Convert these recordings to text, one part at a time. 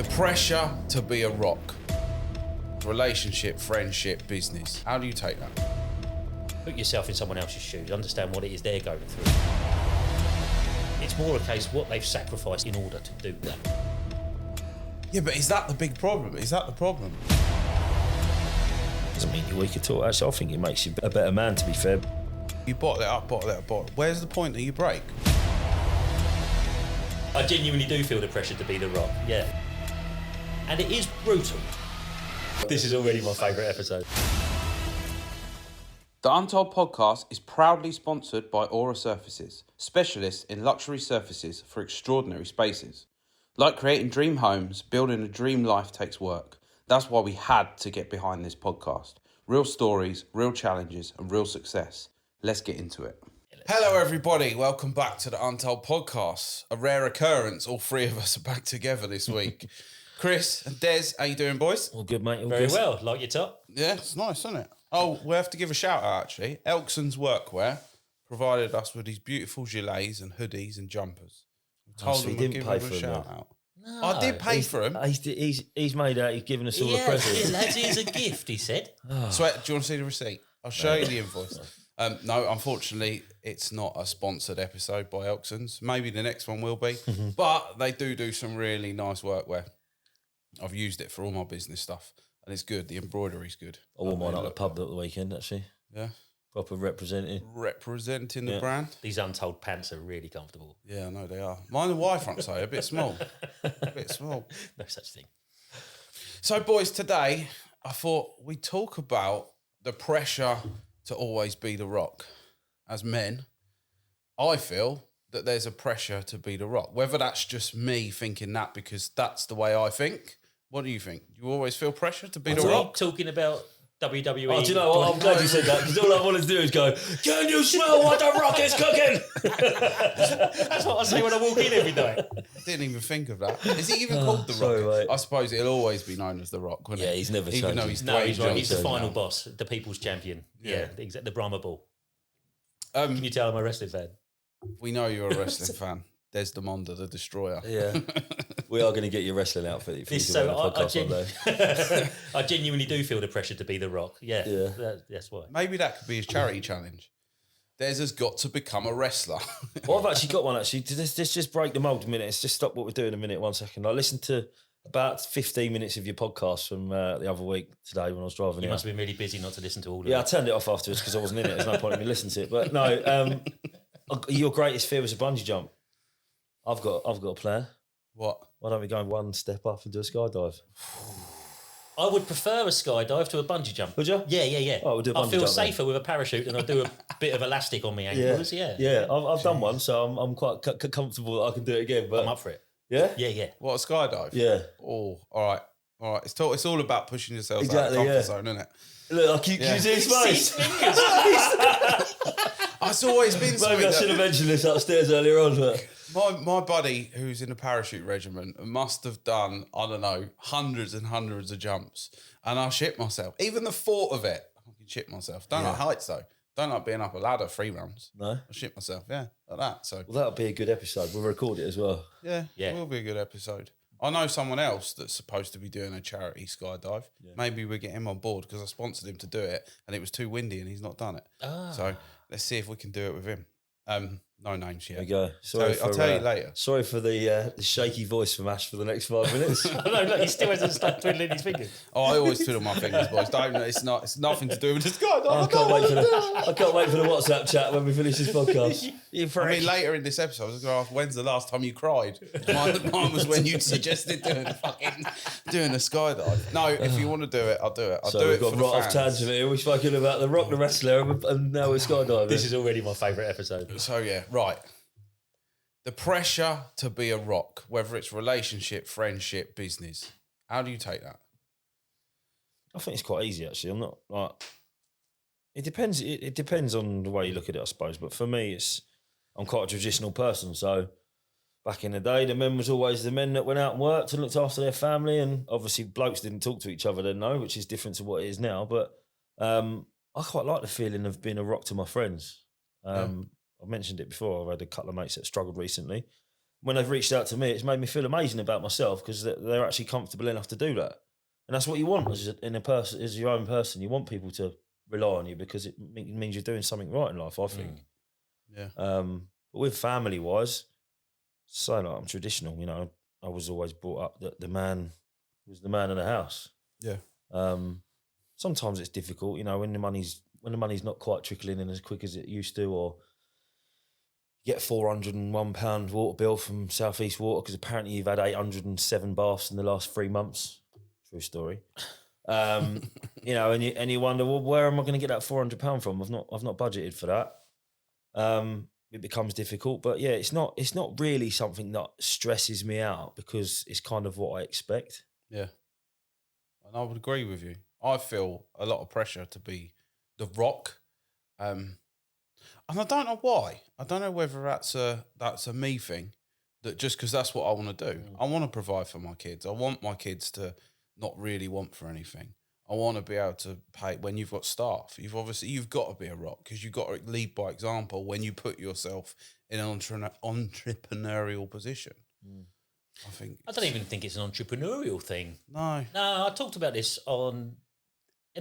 The pressure to be a rock. Relationship, friendship, business. How do you take that? Put yourself in someone else's shoes, understand what it is they're going through. It's more a case of what they've sacrificed in order to do that. Yeah, but is that the big problem? Is that the problem? Doesn't mean you're weak at all. Actually, I think it makes you a better man, to be fair. You bottle it up, bottle it up, bottle it. Where's the point that you break? I genuinely do feel the pressure to be the rock, yeah. And it is brutal. This is already my favourite episode. The Untold podcast is proudly sponsored by Aura Surfaces, specialists in luxury surfaces for extraordinary spaces. Like creating dream homes, building a dream life takes work. That's why we had to get behind this podcast. Real stories, real challenges, and real success. Let's get into it. Hello, everybody. Welcome back to the Untold podcast. A rare occurrence. All three of us are back together this week. Chris and Des, how you doing, boys? All good, mate. All Very good. well, like your top. Yeah, it's nice, isn't it? Oh, we have to give a shout out, actually. Elkson's Workwear provided us with these beautiful gilets and hoodies and jumpers. We told so them you we'd didn't give pay them a for them, shout though? out. I did pay for them. He's made out. He's given us all a present. lads, here's a gift, he said. Sweat, do you want to see the receipt? I'll show you the invoice. No, unfortunately, it's not a sponsored episode by Elkson's. Maybe the next one will be. But they do some really nice workwear. I've used it for all my business stuff, and it's good. The embroidery's good. I wore mine at the pub at the weekend, actually. Yeah. Proper representing. Representing the brand. These Untold pants are really comfortable. Yeah, I know they are. Mine are Y front, so a bit small. A bit small. No such thing. So, boys, today I thought we'd talk about the pressure to always be the rock. As men, I feel that there's a pressure to be the rock. Whether that's just me thinking that because that's the way I think. What do you think? You always feel pressure to be the rock? Talking about WWE. Oh, do you know what? I'm glad you said that, because all I wanted to do is go, can you smell what the rock is cooking? That's what I say when I walk in every day. I didn't even think of that. Is he even called the sorry, rock? mate. I suppose it'll always be known as the rock, wouldn't Yeah, it? he's never Even though changing. he's No, Dwayne he's right. He's the Johnson final now. boss, the people's champion. Yeah, the Brahma Bull. Um, Can you tell I'm a wrestling fan? we know you're a wrestling fan. Desdemonda, the Destroyer. Yeah. We are going to get your wrestling outfit for you to So run a podcast one day. I genuinely do feel the pressure to be the rock. Yeah, that's why. Maybe that could be his charity challenge. Des has got to become a wrestler. Well, I've actually got one, actually. Let's just break the mould a minute. Let's just stop what we're doing a minute, 1 second. I listened to about 15 minutes of your podcast from the other week today when I was driving You here. must have been really busy not to listen to all of Yeah, I it. turned it off afterwards because I wasn't in it. There's no point in me listening to it. But no, your greatest fear was a bungee jump. I've got a plan. What? Why don't we go one step up and do a skydive? I would prefer a skydive to a bungee jump. Would you? Yeah. Oh, we'll do a I bungee feel jump then. safer with a parachute than I do a bit of elastic on my ankles. Yeah. I've done one, so I'm quite comfortable that I can do it again. But I'm up for it. yeah, Yeah. What, a skydive? yeah. Oh, all right. It's all about pushing yourself out of Exactly, the comfort yeah. zone, isn't it? Look, can Yeah. you see his See his face? fingers. It's always been Maybe something I should have that mentioned this upstairs earlier on. But my buddy who's in the parachute regiment must have done, I don't know, hundreds and hundreds of jumps. And I shit myself. Even the thought of it, I can shit myself. Don't like heights though. Don't like being up a ladder 3 rounds. no. I shit myself, yeah, like that. So Well, that'll be a good episode. We'll record it as well. yeah, Yeah. it will be a good episode. I know someone else that's supposed to be doing a charity skydive. Yeah. Maybe we get him on board because I sponsored him to do it and it was too windy and he's not done it. So let's see if we can do it with him. No names yet. There you go. So Sorry I'll tell you later. Sorry for the shaky voice from Ash for the next 5 minutes. I know, look, he still hasn't stopped twiddling his fingers. Oh, I always twiddle my fingers, boys. Don't. It's nothing to do with the skydive. I can't wait for the WhatsApp chat when we finish this podcast. I mean, later in this episode, I was going to ask, when's the last time you cried? Mine was when you suggested doing a skydive. No, if you want to do it, I'll do it. I'll So do we've it got for the right off fans. tangent here. We've spoken about the Rock the Wrestler and now we're skydiving. This is already my favourite episode. So yeah, right. The pressure to be a rock, whether it's relationship, friendship, business. How do you take that? I think it's quite easy, actually. I'm not like... It depends. It depends on the way you look at it, I suppose. But for me, I'm quite a traditional person. So back in the day, the men was always the men that went out and worked and looked after their family. And obviously blokes didn't talk to each other then, no, which is different to what it is now. But I quite like the feeling of being a rock to my friends. I've mentioned it before. I've had a couple of mates that struggled recently. when they've reached out to me, it's made me feel amazing about myself because they're actually comfortable enough to do that. And that's what you want as your own person. You want people to rely on you because it means you're doing something right in life, I think. Yeah. But with family-wise, so like I'm traditional, you know, I was always brought up that the man was the man of the house. Yeah. Sometimes it's difficult, you know, when the money's not quite trickling in as quick as it used to, or you get £401 water bill from South East Water because apparently you've had 807 baths in the last 3 months. True story. You know, and you wonder, well, where am I going to get that £400 from? I've not budgeted for that. It becomes difficult, but yeah, it's not really something that stresses me out because it's kind of what I expect. Yeah. And I would agree with you. I feel a lot of pressure to be the rock. And I don't know why. I don't know whether that's a me thing, that just because that's what I want to do. I want to provide for my kids. I want my kids to not really want for anything. I want to be able to pay. When you've got staff, you've got to be a rock because you've got to lead by example when you put yourself in an entrepreneurial position. I don't even think it's an entrepreneurial thing. No, I talked about this in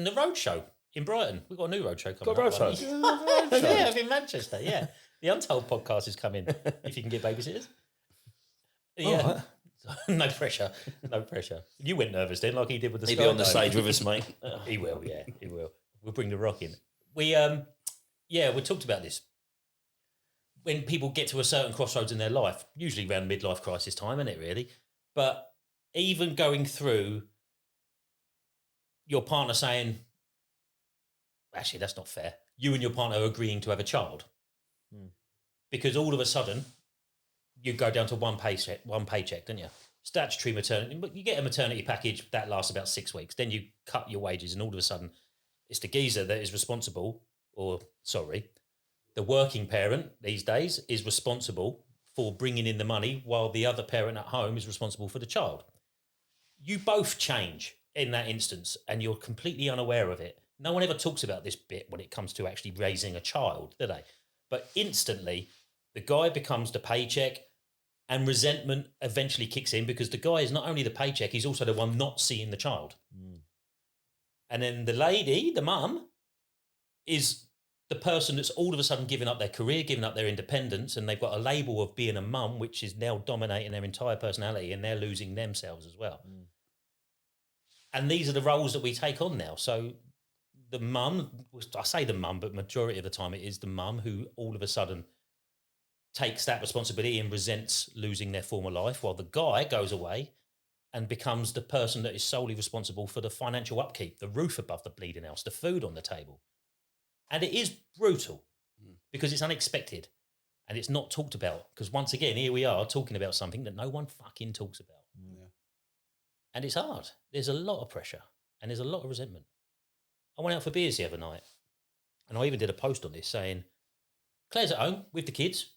the roadshow in Brighton. We've got a new roadshow coming up. Yeah, in Manchester. Yeah, the Untold podcast is coming. If you can get babysitters. Yeah. No pressure. You went nervous then, like he did with the. He'll be on the stage with us, mate. He will. Yeah, he will. We'll bring the rock in. We talked about this. When people get to a certain crossroads in their life, usually around midlife crisis time, isn't it really? But even going through your partner saying, actually, that's not fair. You and your partner agreeing to have a child. Because all of a sudden, you go down to one paycheck, don't you? Statutory maternity, but you get a maternity package that lasts about 6 weeks. Then you cut your wages, and all of a sudden, it's the geezer that is responsible, the working parent these days is responsible for bringing in the money while the other parent at home is responsible for the child. You both change in that instance, and you're completely unaware of it. No one ever talks about this bit when it comes to actually raising a child, do they? But instantly, the guy becomes the paycheck, and resentment eventually kicks in because the guy is not only the paycheck, he's also the one not seeing the child. And then the lady, the mum, is the person that's all of a sudden giving up their career, giving up their independence, and they've got a label of being a mum, which is now dominating their entire personality, and they're losing themselves as well. And these are the roles that we take on now. So the mum, I say the mum, but majority of the time it is the mum who all of a sudden takes that responsibility and resents losing their former life, while the guy goes away and becomes the person that is solely responsible for the financial upkeep, the roof above the bleeding house, the food on the table. And it is brutal because it's unexpected and it's not talked about. Because once again, here we are talking about something that no one fucking talks about. And it's hard. There's a lot of pressure and there's a lot of resentment. I went out for beers the other night and I even did a post on this saying, Claire's at home with the kids.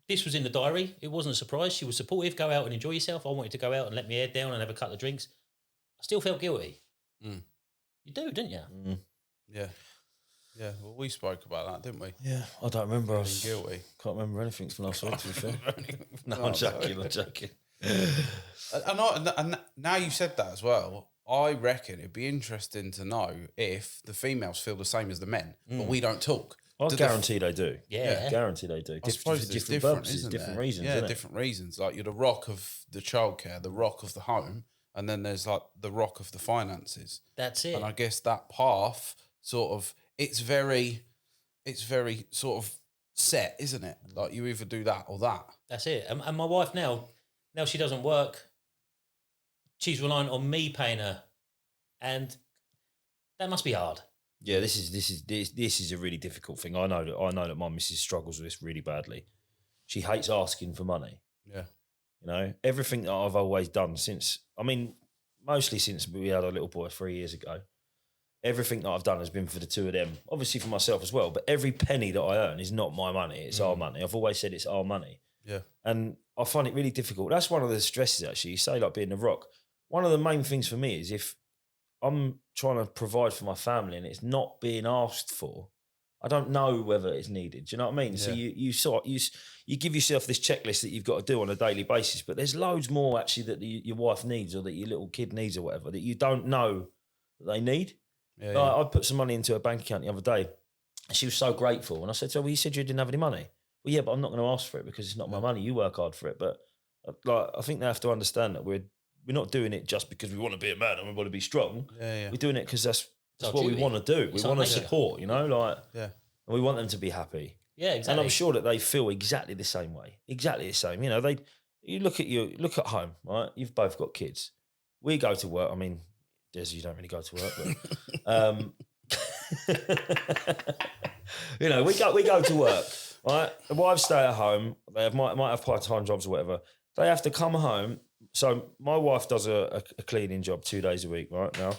This was in the diary. It wasn't a surprise. She was supportive. Go out and enjoy yourself. I wanted to go out and let my head down and have a couple of drinks. I still felt guilty. You do, didn't you? Yeah. Yeah, well, we spoke about that, didn't we? Yeah, I don't remember. I was guilty. Can't remember anything from last week, to be fair. No, I'm joking. And now you said that as well, I reckon it'd be interesting to know if the females feel the same as the men, but we don't talk. I guarantee they do. Yeah. Guarantee they do. I suppose it's different purposes, different reasons. Yeah, isn't it? different reasons. Like you're the rock of the childcare, the rock of the home, and then there's like the rock of the finances. That's it. And I guess that path sort of, it's very sort of set, isn't it? Like you either do that or that. That's it. And my wife now she doesn't work. She's reliant on me paying her, and that must be hard. Yeah, this is a really difficult thing. I know that my missus struggles with this really badly. She hates asking for money. Yeah. You know, everything that I've always done mostly since we had our little boy 3 years ago, everything that I've done has been for the two of them, obviously for myself as well, but every penny that I earn is not my money, it's our money. I've always said it's our money. Yeah. And I find it really difficult. That's one of the stresses, actually. You say like being the rock. One of the main things for me is if I'm trying to provide for my family and it's not being asked for, I don't know whether it's needed. Do you know what I mean? So you give yourself this checklist that you've got to do on a daily basis, but there's loads more actually that your wife needs or that your little kid needs or whatever that you don't know that they need. Yeah, Like, I put some money into a bank account the other day, and she was so grateful. And I said to her, "Well, you said you didn't have any money." "Well, yeah, but I'm not going to ask for it because it's not my money. You work hard for it." But like, I think they have to understand that we're not doing it just because we want to be a man and we want to be strong. Yeah. We're doing it because that's our what we duty. want to do. It's We our want to nature. support, like, Yeah. and we want them to be happy. Yeah, exactly. And I'm sure that they feel exactly the same way. Exactly the same. You look at home, right? You've both got kids. We go to work. I mean, Des, you don't really go to work, but we go to work, right? The wives stay at home. They might have part-time jobs or whatever. They have to come home. So my wife does a cleaning job 2 days a week, right? Now,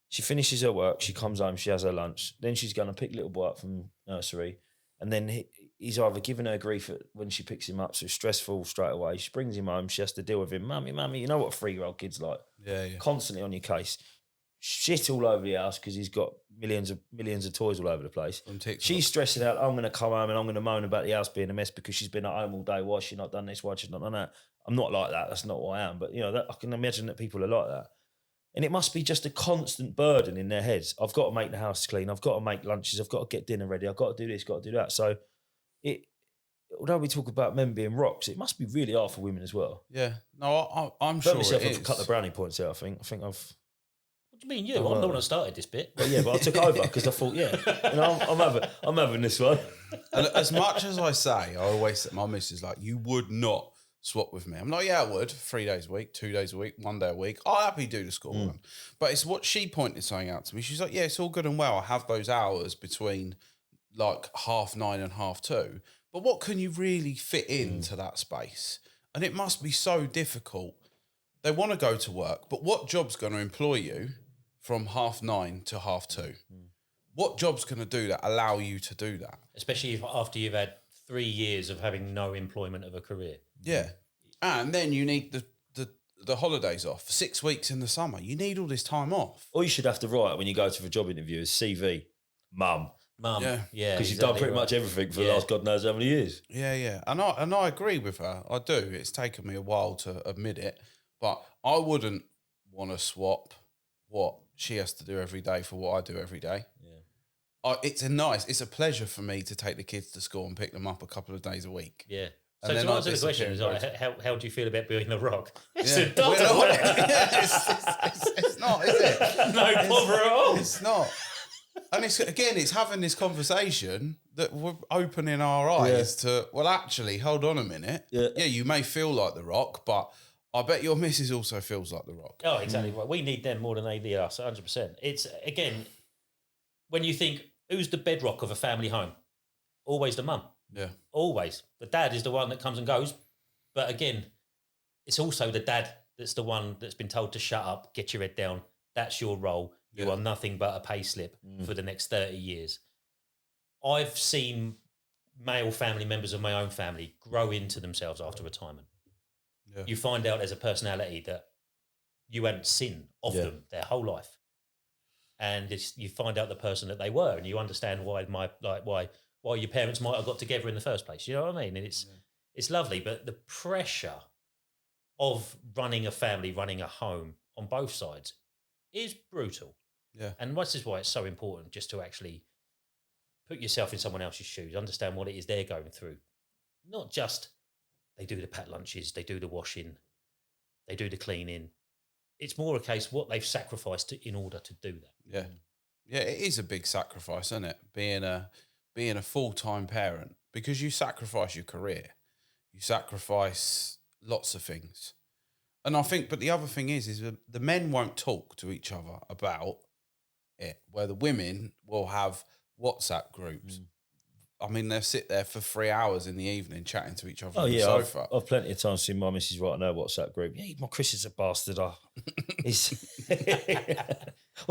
she finishes her work, she comes home, she has her lunch. Then she's going to pick little boy up from nursery. And then he's either giving her grief when she picks him up, so it's stressful straight away. She brings him home, she has to deal with him. Mummy, you know what a 3-year-old kid's like. Yeah. Constantly on your case. Shit all over the house because he's got millions of toys all over the place. She's stressing out, I'm going to come home and I'm going to moan about the house being a mess because she's been at home all day. Why has she not done this? Why has she not done that? I'm not like that. That's not what I am. But, I can imagine that people are like that. And it must be just a constant burden in their heads. I've got to make the house clean. I've got to make lunches. I've got to get dinner ready. I've got to do this, got to do that. So although we talk about men being rocks, it must be really hard for women as well. Yeah. No, I'm Burnt sure myself it up is. to cut the brownie points out, I think I've... What do you mean you? I'm the one that started this bit. But yeah, but I took over because I thought, I'm having this one. And as much as I say, I always say, my missus like, you would not swap with me. I'm like, yeah, I would. 3 days a week, 2 days a week, 1 day a week. I'll happily do the school one. But it's what she pointed something out to me. She's like, yeah, it's all good and well. I have those hours between like 9:30 and 2:30. But what can you really fit into that space? And it must be so difficult. They want to go to work, but what job's going to employ you from 9:30 to 2:30? What job's going to do that, allow you to do that? Especially after you've had 3 years of having no employment of a career. Yeah. And then you need the holidays off. 6 weeks in the summer. You need all this time off. All you should have to write when you go to a job interview is CV, mum. Yeah. Because you've done pretty much everything for the last God knows how many years. Yeah. And I agree with her. I do. It's taken me a while to admit it. But I wouldn't want to swap what she has to do every day for what I do every day. Yeah. It's a pleasure for me to take the kids to school and pick them up a couple of days a week. Yeah. And So then to I answer the question, disappear is and like, how do you feel about being the rock? It's Yeah. a dog. It's not, is it? No bother at all. It's not. And it's having this conversation that we're opening our eyes to, well, actually, hold on a minute. Yeah, you may feel like the Rock, but I bet your missus also feels like the Rock. Oh, exactly right. We need them more than they need us, 100%. It's, again, when you think, who's the bedrock of a family home? Always the mum. Yeah. Always. The dad is the one that comes and goes. But again, it's also the dad that's the one that's been told to shut up, get your head down. That's your role. You are nothing but a pay slip for the next 30 years. I've seen male family members of my own family grow into themselves after retirement. Yeah. You find out as a personality that you hadn't seen of them their whole life. And you find out the person that they were, and you understand why why your parents might have got together in the first place. You know what I mean? And it's lovely, but the pressure of running a family, running a home on both sides is brutal. Yeah. And this is why it's so important just to actually put yourself in someone else's shoes, understand what it is they're going through. Not just they do the packed lunches, they do the washing, they do the cleaning. It's more a case what they've sacrificed in order to do that. Yeah. Yeah, it is a big sacrifice, isn't it? Being a full-time parent, because you sacrifice your career. You sacrifice lots of things. And I think, but the other thing is the men won't talk to each other about it, where the women will have WhatsApp groups. I mean, they'll sit there for 3 hours in the evening chatting to each other on the sofa. I've plenty of times seen my missus writing her WhatsApp group. Yeah, my Chris is a bastard. What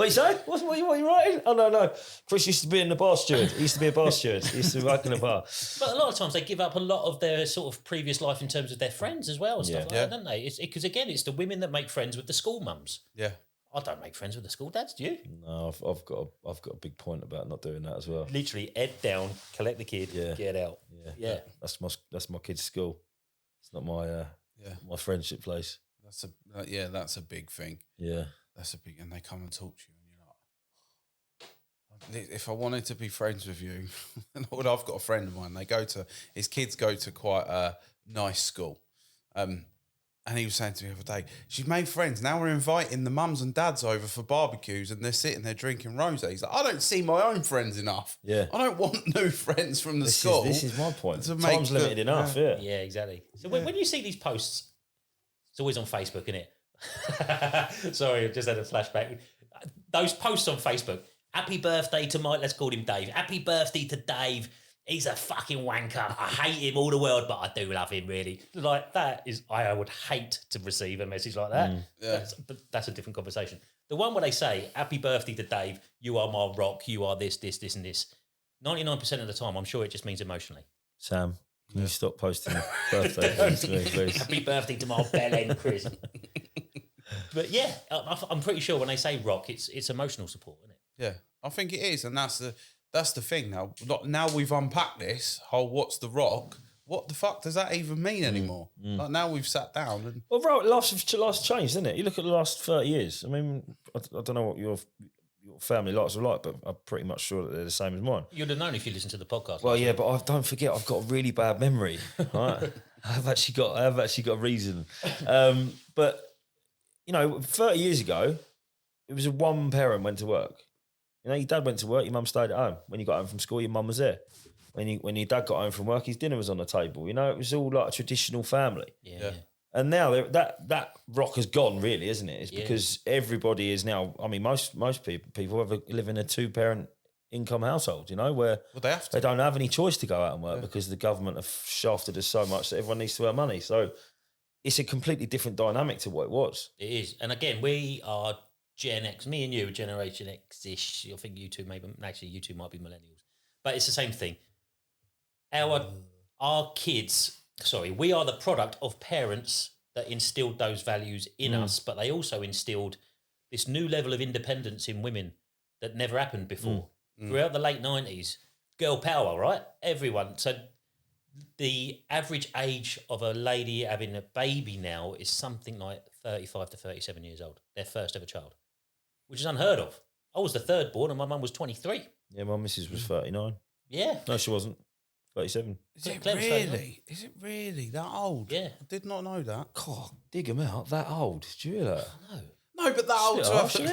you say? What are you writing? Oh, no. Chris used to be in the bar steward. He used to be a bar steward. He used to work in a bar. But a lot of times they give up a lot of their sort of previous life in terms of their friends as well and stuff like that, don't they? Because, again, it's the women that make friends with the school mums. Yeah. I don't make friends with the school dads, do you? No, I've got a big point about not doing that as well. Literally, head down, collect the kid, get out. Yeah. That's my kid's school. It's not my my friendship place. That's a big thing. Yeah, that's a big, and they come and talk to you, and you're like, if I wanted to be friends with you, I've got a friend of mine. His kids go to quite a nice school, and he was saying to me the other day, she's made friends. Now we're inviting the mums and dads over for barbecues, and they're sitting there drinking rosé. He's like, I don't see my own friends enough. Yeah, I don't want new friends from the school. This is my point. Time's limited enough. Yeah, exactly. So when you see these posts, it's always on Facebook, isn't it? Sorry, I just had a flashback. Those posts on Facebook. Happy birthday to Mike. Let's call him Dave. Happy birthday to Dave. He's a fucking wanker. I hate him all the world, but I do love him, really. Like, that is, I would hate to receive a message like that. But that's a different conversation. The one where they say, happy birthday to Dave, you are my rock, you are this, and this. 99% of the time, I'm sure it just means emotionally. Sam, can you stop posting birthday things to me, please? Happy birthday to my bell Chris. But yeah, I'm pretty sure when they say rock, it's emotional support, isn't it? Yeah, I think it is, and that's the thing now. Now we've unpacked this whole what's the rock. What the fuck does that even mean anymore? Like, now we've sat down and life's changed, isn't it? You look at the last 30 years. I mean, I don't know what your family lives are like, but I'm pretty much sure that they're the same as mine. You'd have known if you listened to the podcast. Well, yeah, but don't forget, I've got a really bad memory. Right? I have actually got a reason. But 30 years ago, it was one parent went to work. Your dad went to work, your mum stayed at home. When you got home from school, your mum was there. When your dad got home from work, his dinner was on the table. It was all like a traditional family. Yeah. And now that rock has gone, really, isn't it? It's because everybody is now. I mean, most people live in a 2-parent income household. Where they have to. They don't have any choice to go out and work because the government have shafted us so much that everyone needs to earn money. So it's a completely different dynamic to what it was. It is, and again, we are Gen X. Me and you are Generation X-ish. I think you two you two might be millennials, but it's the same thing. Our kids, we are the product of parents that instilled those values in us, but they also instilled this new level of independence in women that never happened before. Throughout the late 90s, girl power, right? Everyone. So the average age of a lady having a baby now is something like 35 to 37 years old, their first ever child, which is unheard of. I was the third born and my mum was 23. Yeah, my missus was 39. Yeah. No, she wasn't. 37. Is it really that old? Yeah. I did not know that. God, dig him out. That old. Did you hear that? No, but that old. Fucking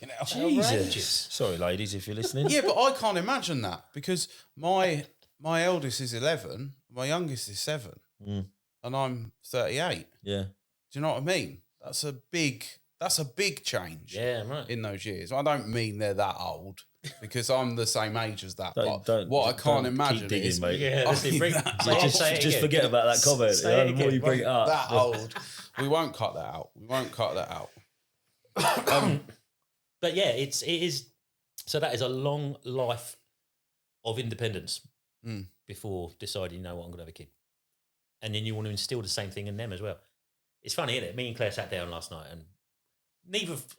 hell. Jesus. Sorry, ladies, if you're listening. Yeah, but I can't imagine that because my eldest is 11, my youngest is 7, and I'm 38. Yeah. Do you know what I mean? That's a big change. Yeah, right. In those years, I don't mean they're that old because I'm the same age as that. I can't imagine keep digging, is, mate. Yeah, just forget about that comment. The more you bring it up, that old. We won't cut that out. But yeah, it is. So that is a long life of independence before deciding, I'm going to have a kid, and then you want to instill the same thing in them as well. It's funny, isn't it? Me and Claire sat down last night and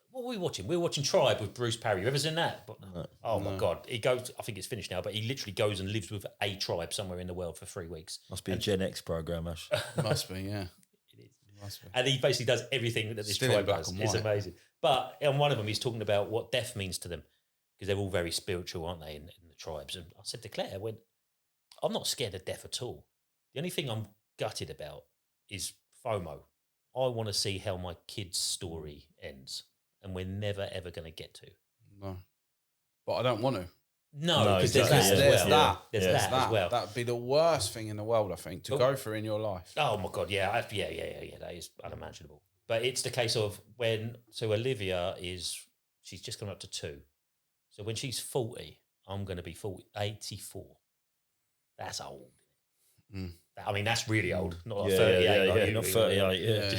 what were we watching? We were watching Tribe with Bruce Parry. You ever seen that? My God. He goes, I think it's finished now, but he literally goes and lives with a tribe somewhere in the world for 3 weeks. Must be a Gen X program, Ash. Must be, yeah. It is. Must be. And he basically does everything that this Still tribe in black does. and It's white. amazing. But on one of them, he's talking about what death means to them because they're all very spiritual, aren't they, in the tribes? And I said to Claire, I'm not scared of death at all. The only thing I'm gutted about is FOMO. I want to see how my kid's story ends. And we're never, ever going to get to. No. But I don't want to. No, because exactly. there's that as There's well. As well. That'd be the worst thing in the world, I think, to go through in your life. Oh, my God, yeah. That is unimaginable. But it's the case of Olivia she's just coming up to 2. So when she's 40, I'm going to be 84. That's old. I mean, that's really old. Not like 38. Not 38,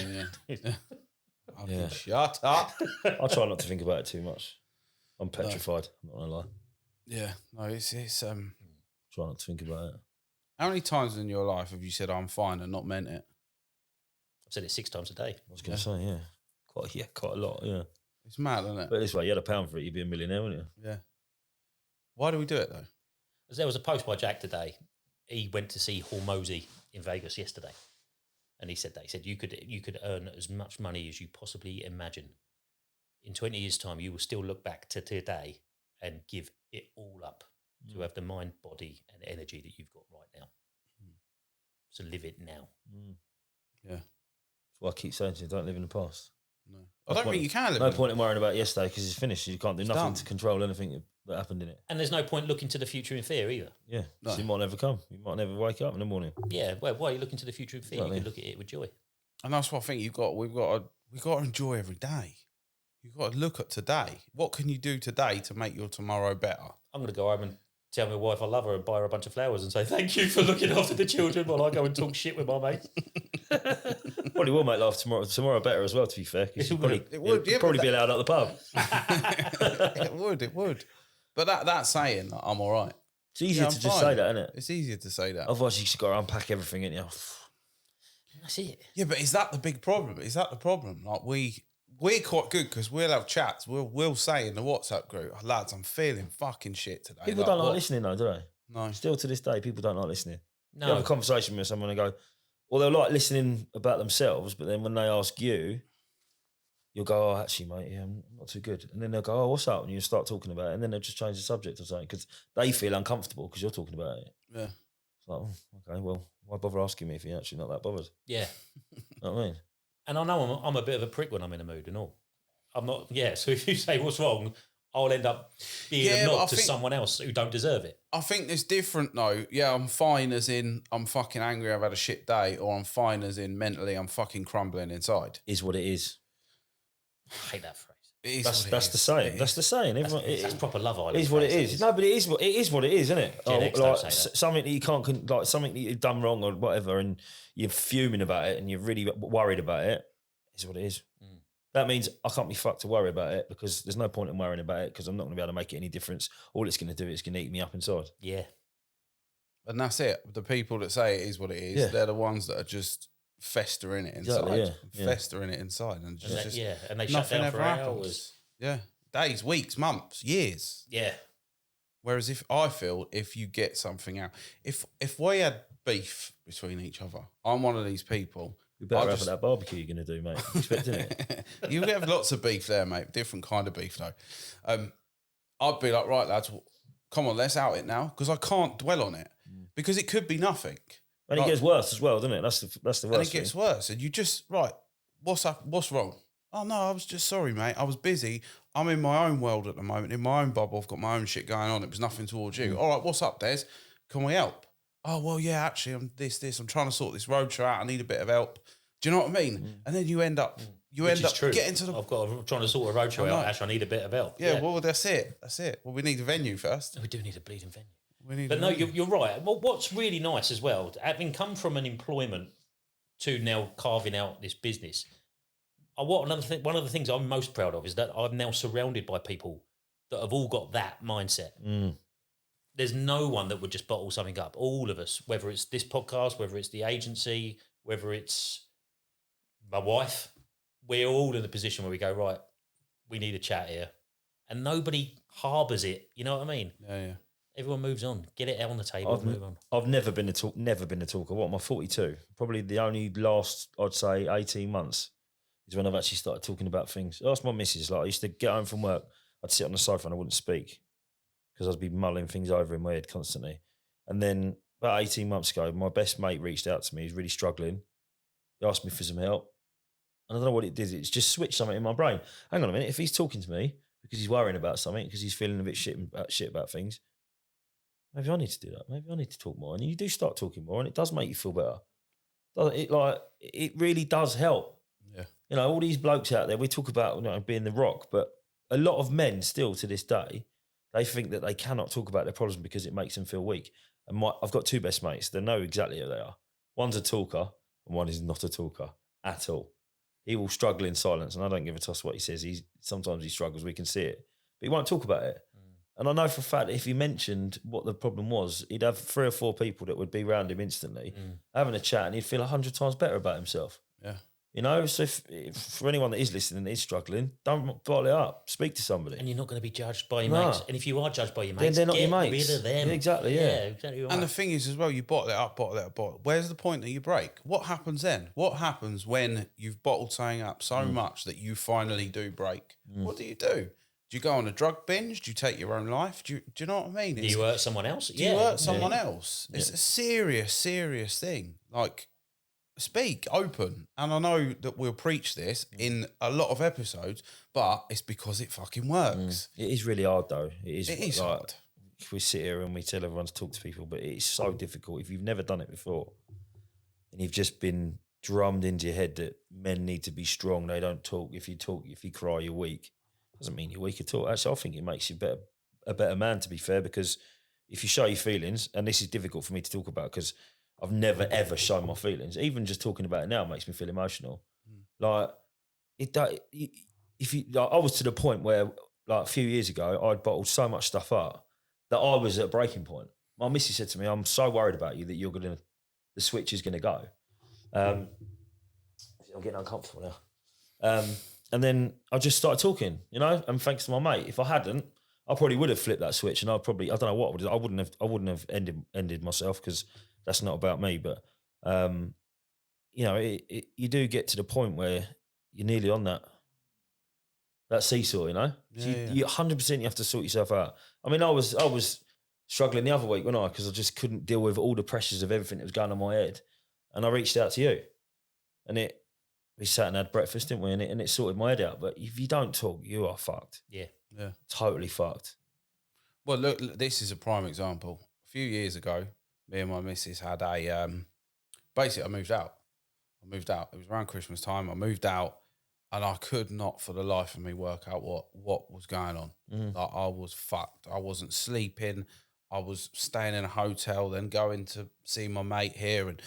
Yeah. Shut up. I try not to think about it too much. I'm petrified. I'm not gonna lie. Yeah, no, it's Try not to think about it. How many times in your life have you said I'm fine and not meant it? I've said it 6 times a day. I was gonna say, quite a lot, yeah. It's mad, isn't it? But this way, you had £1 for it, you'd be a millionaire, wouldn't you? Yeah. Why do we do it though? There was a post by Jack today. He went to see Hormozy in Vegas yesterday, and he said that you could earn as much money as you possibly imagine. In 20 years' time, you will still look back to today and give it all up to have the mind, body, and energy that you've got right now. So live it now. Yeah. That's why I keep saying to you, don't live in the past. No. I don't think you can live No in point in worrying about yesterday because it's finished. You can't do nothing done. to control anything that happened in it. And there's no point looking to the future in fear either. Yeah. No. So you might never come. You might never wake up in the morning. Yeah, well, why are you looking to the future in fear? Exactly. You can look at it with joy. And that's what I think we've got to enjoy every day. You've got to look at today. What can you do today to make your tomorrow better? I'm going to go home and tell my wife I love her and buy her a bunch of flowers and say thank you for looking after the children while I go and talk shit with my mates. Probably will make life tomorrow better as well, to be fair. 'Cause It would. It would, yeah, probably but be allowed out the pub. It would. But that saying, I'm all right. It's easier Yeah, to I'm just fine. say that, isn't it? It's easier to say that. Otherwise, you just got to unpack everything, and That's it. Yeah, but is that the big problem? Is that the problem? Like we're quite good because we'll have chats. We'll say in the WhatsApp group, oh, lads, I'm feeling fucking shit today. people don't like what? listening, though, do they? No. Still to this day, people don't like listening. No. You have a conversation with someone and go, well, they'll like listening about themselves, but then when they ask you, you'll go, oh, actually, mate, yeah, I'm not too good. And then they'll go, oh, what's up? And you start talking about it, and then they'll just change the subject or something because they feel uncomfortable because you're talking about it. Yeah. It's like, oh, okay, well, why bother asking me if you're actually not that bothered? Yeah. You know what I mean? And I know I'm a bit of a prick when I'm in a mood and all. I'm not, yeah, so if you say what's wrong, I'll end up being Yeah, a but I knob to think- someone else who don't deserve it. I think there's different though. Yeah, I'm fine as in I'm fucking angry, I've had a shit day, or I'm fine as in mentally I'm fucking crumbling inside. Is what it is. I hate that phrase. It is That's what it that's is. the saying. It That's is. the saying. Everyone, That's proper Love it Island. is what it phrase, is. that No, but it is what it is, isn't it? Gen X don't say that. Something that you can't like something that you've done wrong or whatever, and you're fuming about it and you're really worried about it. Is what it is. Mm. That means I can't be fucked to worry about it because there's no point in worrying about it because I'm not going to be able to make it any difference. All it's going to do is going to eat me up inside. Yeah. And that's it. The people that say it is what it is, Yeah. they're the ones that are just festering it inside. Exactly, yeah. Festering it inside. And And just and they shut nothing down ever for happens. hours. Yeah. Days, weeks, months, years. Yeah. Whereas if you get something out, if we had beef between each other, I'm one of these people. We better I'll have just- that barbecue you're going to do, mate. I'm expecting it. You have lots of beef there, mate. Different kind of beef, though. I'd be like, right, lads, come on, let's out it now because I can't dwell on it because it could be nothing, And it Like- gets worse as well, doesn't it? That's the worst and it thing. gets worse. And you just right, what's up? What's wrong? Oh no, I was just sorry, mate. I was busy. I'm in my own world at the moment, in my own bubble. I've got my own shit going on. It was nothing towards you. All right, what's up, Des? Can we help? Oh well, yeah. Actually, I'm this. I'm trying to sort this roadshow out. I need a bit of help. Do you know what I mean? And then you end up, Which is true. getting to the I'm trying to sort a roadshow I know. out. Actually, I need a bit of help. yeah. Well, that's it. That's it. Well, we need a venue first. We do need a bleeding venue. We need. But a no, venue. you're right. Well, what's really nice as well, having come from an employment to now carving out this business, one of the things I'm most proud of is that I'm now surrounded by people that have all got that mindset. There's no one that would just bottle something up. All of us, whether it's this podcast, whether it's the agency, whether it's my wife, we're all in a position where we go, right, we need a chat here. And nobody harbours it. You know what I mean? Yeah. Everyone moves on. Get it out on the table. I've, move on. I've never been a talker. What am I, 42? Probably the only last, I'd say, 18 months is when I've actually started talking about things. Ask my missus. Like I used to get home from work, I'd sit on the sofa and I wouldn't speak because I'd be mulling things over in my head constantly. And then about 18 months ago, my best mate reached out to me. He's really struggling. He asked me for some help. And I don't know what it did. It's just switched something in my brain. Hang on a minute. If he's talking to me because he's worrying about something, because he's feeling a bit shit about things, maybe I need to do that. Maybe I need to talk more. And you do start talking more, and it does make you feel better. It really does help. Yeah. You know, all these blokes out there, we talk about being the rock, but a lot of men still to this day, they think that they cannot talk about their problems because it makes them feel weak. And I've got two best mates. They know exactly who they are. One's a talker, and one is not a talker at all. He will struggle in silence, and I don't give a toss what he says. Sometimes he struggles. We can see it, but he won't talk about it. And I know for a fact that if he mentioned what the problem was, he'd have 3 or 4 people that would be around him instantly, having a chat, and he'd feel 100 times better about himself. Yeah. You know, so if for anyone that is listening and is struggling, don't bottle it up. Speak to somebody. And you're not going to be judged by your No. mates. And if you are judged by your Then mates, they're not get your mates. rid of them. Yeah, exactly, yeah. exactly right. And the thing is as well, you bottle it up. Where's the point that you break? What happens then? What happens when you've bottled something up so much that you finally do break? What do you do? Do you go on a drug binge? Do you take your own life? Do you know what I mean? Do you hurt someone else? Do you hurt someone else? It's a serious, serious thing. Like, speak open. And I know that we'll preach this in a lot of episodes, but it's because it fucking works. It is really hard though. It is hard. We sit here and we tell everyone to talk to people, but it's so difficult if you've never done it before and you've just been drummed into your head that men need to be strong. They don't talk. If you cry, you're weak. Doesn't mean you're weak at all. Actually, I think it makes you a better man, to be fair, because if you show your feelings, and this is difficult for me to talk about because I've never ever shown my feelings. Even just talking about it now makes me feel emotional. Like I was to the point where like a few years ago I'd bottled so much stuff up that I was at a breaking point. My missus said to me, "I'm so worried about you that the switch is gonna go." I'm getting uncomfortable now. And then I just started talking, you know, and thanks to my mate. If I hadn't, I probably would have flipped that switch, and I don't know what I wouldn't have ended myself because that's not about me. But you know, you do get to the point where you're nearly on that seesaw, you know. You 100% you have to sort yourself out. I mean, I was struggling the other week, wasn't I? Because I just couldn't deal with all the pressures of everything that was going on in my head, and I reached out to you, and we sat and had breakfast, didn't we? And it sorted my head out. But if you don't talk, you are fucked. Yeah. Totally fucked. Well, look, this is a prime example. A few years ago, me and my missus had basically I moved out. It was around Christmas time. I moved out and I could not for the life of me work out what was going on. Like, I was fucked. I wasn't sleeping. I was staying in a hotel, then going to see my mate here and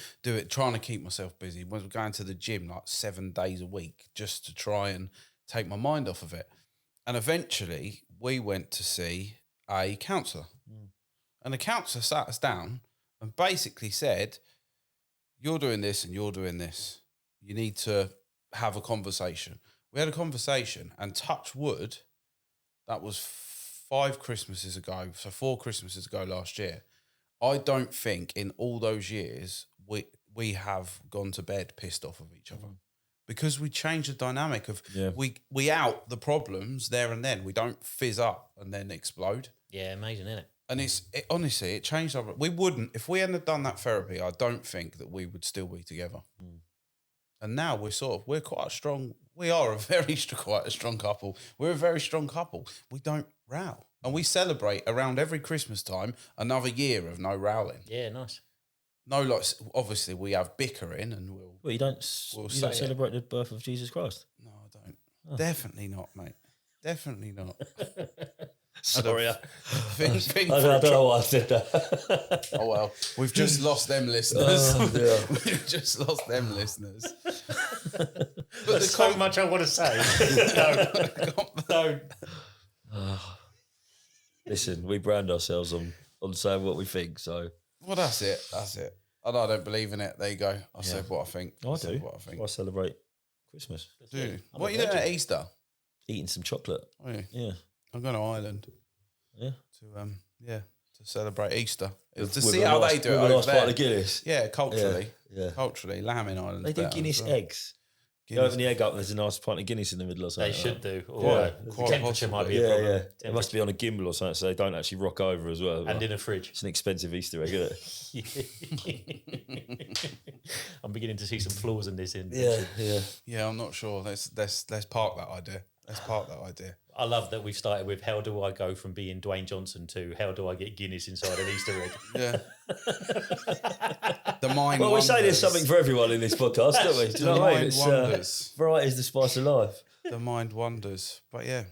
trying to keep myself busy. Was going to the gym like 7 days a week just to try and take my mind off of it. And eventually we went to see a counsellor. And the counsellor sat us down and basically said, "You're doing this and you're doing this. You need to have a conversation." We had a conversation, and touch wood, that was 4 Christmases ago last year. I don't think in all those years we have gone to bed pissed off of each other. Because we change the dynamic of we out the problems there and then. We don't fizz up and then explode. Yeah, amazing, isn't it? And honestly, it changed our... We wouldn't... If we hadn't done that therapy, I don't think that we would still be together. And now we're quite a strong... We are quite a strong couple. We're a very strong couple. We don't row. And we celebrate around every Christmas time another year of no rowling. Yeah, nice. No, like, obviously we have bickering and Well, you don't celebrate the birth of Jesus Christ? No, I don't. Oh. Definitely not, mate. Definitely not. Sorry. I don't know why I said that. Oh, well. We've just lost them listeners. We've just lost them listeners. But there's so much I want to say. Don't. Listen, we brand ourselves on saying what we think, so... Well, that's it. And I don't believe in it. There you go. I said what I think. I do. What I think. I celebrate Christmas. Do what are you doing at Easter? Eating some chocolate. Oh, yeah. Yeah. I'm going to Ireland. Yeah. To celebrate Easter. To With see how they do it over there. Part of Guinness. Yeah, culturally. Yeah. Culturally, lamb in Ireland. They do Guinness eggs. You open the egg up and there's a nice pint of Guinness in the middle or something. They should do. Quite the temperature might be a problem. Yeah. It must be on a gimbal or something so they don't actually rock over as well. And in a fridge. It's an expensive Easter egg, isn't it? I'm beginning to see some flaws in this. Yeah, I'm not sure. Let's park that idea. I love that we've started with how do I go from being Dwayne Johnson to how do I get Guinness inside an Easter egg? Yeah. The mind Well, we say there's something for everyone in this podcast, don't we? Do you know what I mean? Wonders. Variety is the spice of life. The mind wonders. But yeah.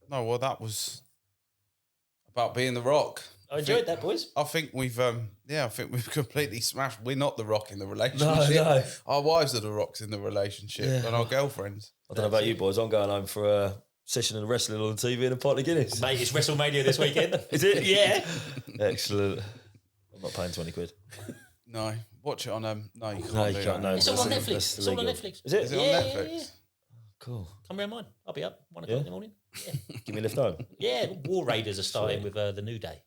No, well, that was about being the Rock. I enjoyed that, boys. I think we've completely smashed. We're not the Rock in the relationship. No. Our wives are the Rocks in the relationship, and our girlfriends. I don't know about you boys. I'm going home for a session of wrestling on TV and a pint of Guinness. Mate, it's WrestleMania this weekend. Is it? Yeah. Excellent. I'm not paying 20 quid. No, Watch it on no, you can't. No, do you can't. that. No, It's all on that's Netflix. It's all on illegal. Netflix. Is it? Is it on Yeah, Netflix? yeah. Cool. Come round mine. I'll be up 1 o'clock in the morning. Yeah, Give me a lift home. yeah. War Raiders are starting with the New Day.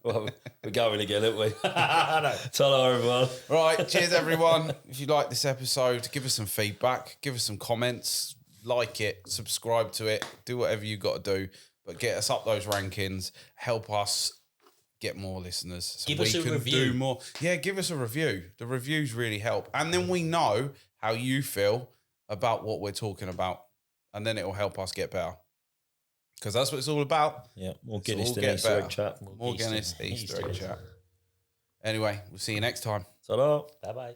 Well, we're going again, aren't we? I know. Ta-ra, everyone. Right, cheers everyone. If you like this episode, give us some feedback, give us some comments, like it, subscribe to it, do whatever you got to do, but get us up those rankings, help us get more listeners so Give we us a can review. do more. Yeah, give us a review. The reviews really help. And then we know how you feel about what we're talking about, and then it will help us get better. Because that's what it's all about. Yeah, more So Guinness we'll than get Easter egg better. chat. More Guinness, Easter egg chat. Anyway, we'll see you next time. Ta-ra. Bye bye.